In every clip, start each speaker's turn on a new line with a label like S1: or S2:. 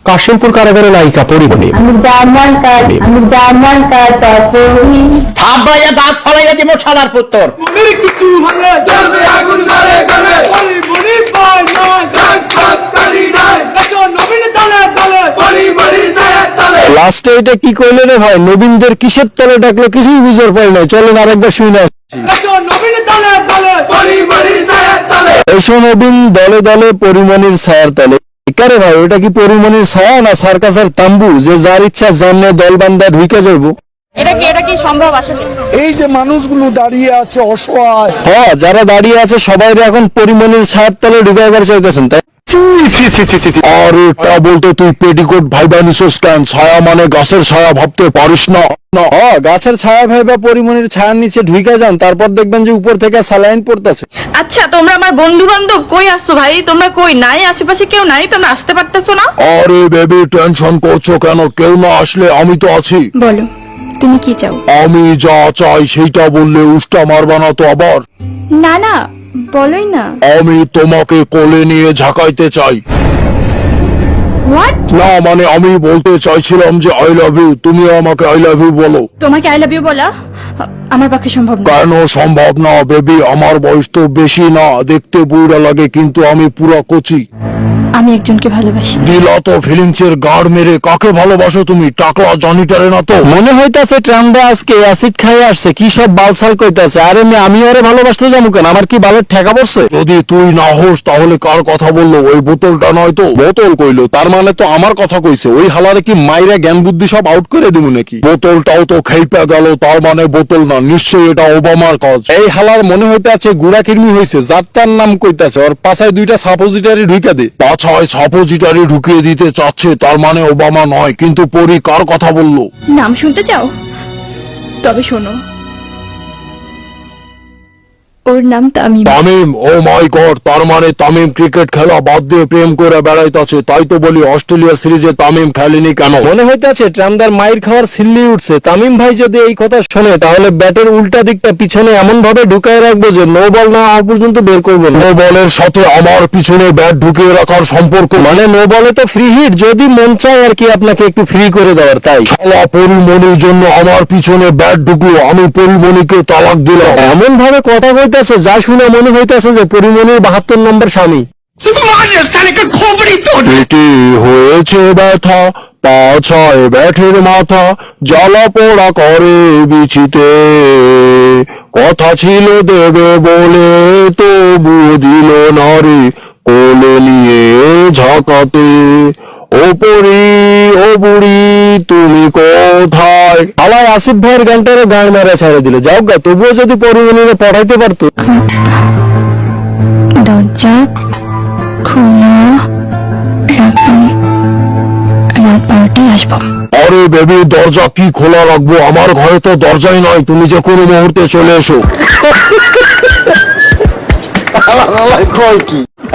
S1: কাশিমপুর কারাগারে নায়িকা পরিমণি।
S2: আব্বাইয়া দাঁত ফলাইয়া দিব সাদার পুত্তর।
S1: লাস্টে এটা কি কইলে রে ভাই, নবীনদের কিসের তলে ডাকলো কিছুই বুঝার পাই নাই। চলেন আরেকবার শুনে আসছি। এসো নবীন দলে দলে পরিমণির ছায়ার তলে। কারে ভাই, ওটা কি পরিমণির ছায়া না সার্কাসের তাম্বু যে যার ইচ্ছা জানলে দল বান্ধা ঢুকে যাবো?
S3: এটা কি সম্ভব আসলে?
S4: এই যে মানুষগুলো দাঁড়িয়ে আছে অসহায়,
S1: হ্যাঁ যারা দাঁড়িয়ে আছে সবাই এখন পরিমণির ছায়ার তলে ঢুকাইবার চাইতেছেন, তাই? আর তা বলতে তুই পেটিকোট ভাইবা নিছস কেন? ছায়া মানে গাছের ছায়া ভাবতে পারিস না? গাছের ছায়া ভাইবা পরিমণির ছায়ার নিচে ঢুকে যান, তারপর দেখবেন যে উপর থেকে স্যালাইন পড়তেছে।
S3: আচ্ছা তোমরা আমার বন্ধু বান্ধব কই আসছো ভাই? তোমরা কই? নাই আশেপাশে কেউ নাই? তোমরা আসতে পারতেছো না?
S1: আরে বেবি টেনশন করছো কেন? কেউ না আসলে আমি তো আছি।
S5: বলো তুমি কি চাও?
S1: আমি যা চাই সেইটা বললে উষ্টা মারবা না তো আবার?
S5: না না বলোই না।
S1: আমি তোমাকে কোলে নিয়ে ঝাঁকাইতে চাই।
S5: হোয়াট?
S1: না মানে আমি বলতে চাইছিলাম যে আই লাভ ইউ, তুমি আমাকে আই লাভ ইউ বলো।
S5: তোমাকে আই লাভ ইউ বলা আমার পক্ষে সম্ভব না।
S1: কেন সম্ভব না বেবি? আমার বয়স তো বেশি না, দেখতে বুড়া লাগে কিন্তু আমি পুরা কচি।
S5: আমি একজনকে ভালোবাসি।
S1: দিলা তো ফিলিংস এর গাড় মেরে। কাকে ভালোবাসো তুমি? টাকলা জনিটারে না তো? মনে হইতাছে ট্রান্ডা আজকে অ্যাসিড খাইয়ে আসছে, কি সব বালসাল কইতাছে। আরে আমি ওরে ভালোবাসতে যাবো কেন? আমার কি বালের ঠেকা পড়ছে? যদি তুই না হোস তাহলে কার কথা বললো? ওই বোতলটা নয় তো? বোতল কইলো তার মানে তো আমার কথা কইছে। ওই হালারে কি মাইরা জ্ঞান বুদ্ধি সব আউট করে দিব নাকি? বোতলটাও তো খেইপা গেল, তার মানে বোতল না, নিশ্চয়ই এটা ওবামার কাজ। এই হালার মনে হইতাছে গুড়া কিরমি হয়েছে, যার তার নাম কইতাছে। ওর পাছায় দুইটা সাপোজিটারি ঢুকে দে। পাছায় সাপোজিটারি ঢুকিয়ে দিতে চাচ্ছে, তার মানে ওবামা নয়। কিন্তু পরি কার কথা বললো?
S5: নাম শুনতে চাও? তবে শোনো, ওর নাম তামিম।
S1: তামিম? ও মাই গড, তার মানে তামিম ক্রিকেট খেলা বাদ দিয়ে প্রেম করে বেড়াইতেছে। তাই তো বলি অস্ট্রেলিয়া সিরিজে তামিম খেলেনি কেন? মনে হইতেছে ট্রান্ডার মাইর খাওয়ার সিল্লি উঠছে। তামিম ভাই যদি এই কথা শোনে তাহলে ব্যাটের উল্টা দিকটা পিছনে এমন ভাবে ঢুকায় রাখবো যে নো বল না হওয়া পর্যন্ত বের করবো। নো বলের সাথে আমার পিছনে ব্যাট ঢুকিয়ে রাখার সম্পর্ক মানে নো বলে তো ফ্রি হিট, যদি মন চায় আর কি আপনাকে একটু ফ্রি করে দেওয়ার। তাই শালা পরিমণির জন্য আমার পিছনে ব্যাট ঢুকলো, আমি পরিমণিকে তালাক দিলাম। এমন ভাবে কথা কইতাছে যা শুনে মনে হইতাছে যে পরিমণির 72 নম্বর স্বামী। পেটে হয়েছে ব্যথা, পাছায় ব্যাঠের মাথা, জ্বালা পোড়া করে বিচিতে। কথা ছিল দেবে বলে তবু দিল না রে, কোলে নিয়ে ঝাঁকাতে। ও পরি ও বুড়ি তুমি কোথায়? আলাই আসিফ ভাইয়ের গানটারও গান মারা ছেড়ে দিল। যাও গা, তবুও যদি পরিমণিরে পড়াইতে পারতো।
S5: দরজা খোলা রাখবেন, রাত 12টায় আসবো।
S1: আরে বেবি দরজা কি খোলা রাখবো? আমার ঘরে তো দরজাই নয়, তুমি যে কোনো মুহূর্তে চলে এসো।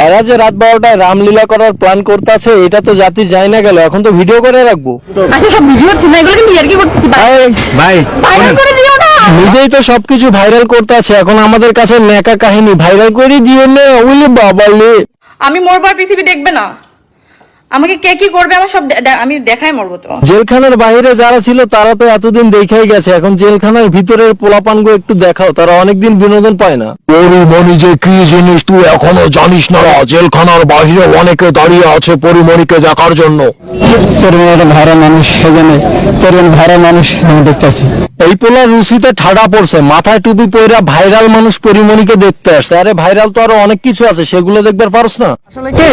S1: এরা যে রাত 12টায় রামলীলা করার প্ল্যান করতেছে, এটা তো জাতি যায় না গেল। এখন তো ভিডিও করে রাখবো।
S3: আচ্ছা সব ভিডিও হচ্ছে না, এগুলো কিন্তু ইয়ার্কি করতেছি
S1: ভাই
S3: ভাইরাল করে দিও না।
S1: নিজেই তো সবকিছু ভাইরাল করতে আছে, এখন আমাদের কাছে নেকা কাহিনী ভাইরাল করে দিয়ে নে। ওইলে বাবা লে,
S3: আমি মরবার পৃথিবী দেখবে না। আমাকে কে কি করবে আমার সব আমি দেখাই মরবো তো।
S1: জেলখানার বাইরে যারা ছিল তারা তো এতদিন দেখাই গেছে, এখন জেলখানার ভিতরের পোলাপানগো একটু দেখাও, তারা অনেকদিন বিনোদন পায় না। পরিমণি যে কি জিনিস তুই এখনো জানিস না? জেলখানার বাইরে অনেকে দাঁড়িয়ে আছে পরিমণিকে দেখার জন্য। ভাড়া মানুষ সেজন্য ভাড়া মানুষ দেখতেছি। এই পোলা রুচিতে ঠাডা পড়ছে, মাথায় টুপি পয়রা ভাইরাল মানুষ পরিমণিকে দেখতে আসছে। আরে ভাইরাল তো আরো অনেক কিছু আছে, সেগুলো দেখবার পারস না?
S4: আসলে কি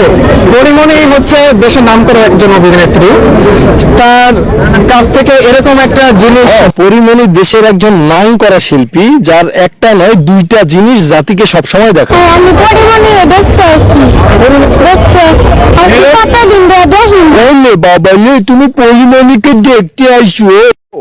S4: পরিমণি হচ্ছে দেশের নাম করে একজন অভিনেত্রী, তার কাছ থেকে এরকম একটা জিনিস।
S1: পরিমণি দেশের একজন নাম করা শিল্পী, যার একটা নয় দুইটা জিনিস জাতিকে সবসময় দেখায়।
S5: আমি পরিমণি দেখতে আসছি, কতদিন ধরে দেখি।
S1: বাবা তুমি পরিমণিকে দেখতে আসছো?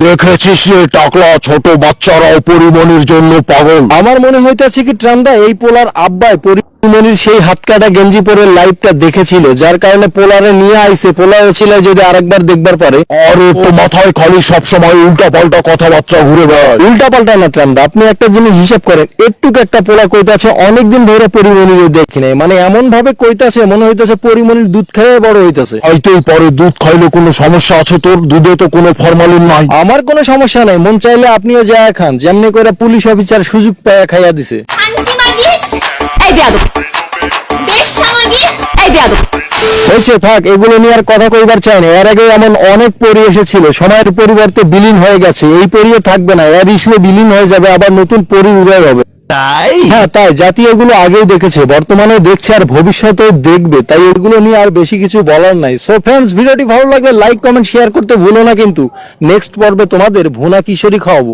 S1: দেখেছিস রে টাকলা, ছোট বাচ্চারাও পরিমণির জন্য পাগল। আমার মনে হইতেছে কি ট্রামদা এই পোলার আব্বাই পরিমণির সেই হাত কাটা গেঞ্জি পরে লাইভটা দেখেছিল, যার কারণে পোলারে নিয়ে আইছে। পোলার ছিল যদি আরেকবার দেখবার পারে। আরে তো মাথায় খালি সবসময় উল্টা পাল্টা কথাবার্তা ঘুরে বেড়ায়। উল্টা পাল্টা না ট্রামদা, আপনি একটা জিনিস হিসাব করেন, একটুক একটা পোলা কইতাছে অনেকদিন ধরে পরিমণির দেখি নাই, মানে এমন ভাবে কইতাছে মনে হইতাছে পরিমণির দুধ খেয়ে বড় হইতাছে। হয়তোই পরে দুধ খাইলে কোনো সমস্যা আছে তোর? দুধে তো কোনো ফরমালিন নাই। আমার কোনো সমস্যা নাই, মন চাইলে আপনিও যায় খান, যেমনি করে পুলিশ অফিসার সুযোগ পায়া খাইয়া দিছে। হয়েছে থাক, এগুলো নিয়ে আর কথা কইবার চাই না। এর আগে এমন অনেক পরি এসেছিল, সময়ের পরিবর্তে বিলীন হয়ে গেছে। এই পরিও থাকবে না, এর ইস্যুয়ে বিলীন হয়ে যাবে, আবার নতুন পরি উদয় হবে। তাই হ্যাঁ, তাই জাতি এগুলো আগেই দেখেছে, বর্তমানে দেখছে আর ভবিষ্যতেও দেখবে, তাই এগুলো নিয়ে আর বেশি কিছু বলার নাই। সো ফ্রেন্ডস, ভিডিওটি ভালো লাগলে লাইক কমেন্ট শেয়ার করতে ভুলো না, কিন্তু নেক্সট পর্বে তোমাদের ভুনা কিশোরী খাওয়াবো।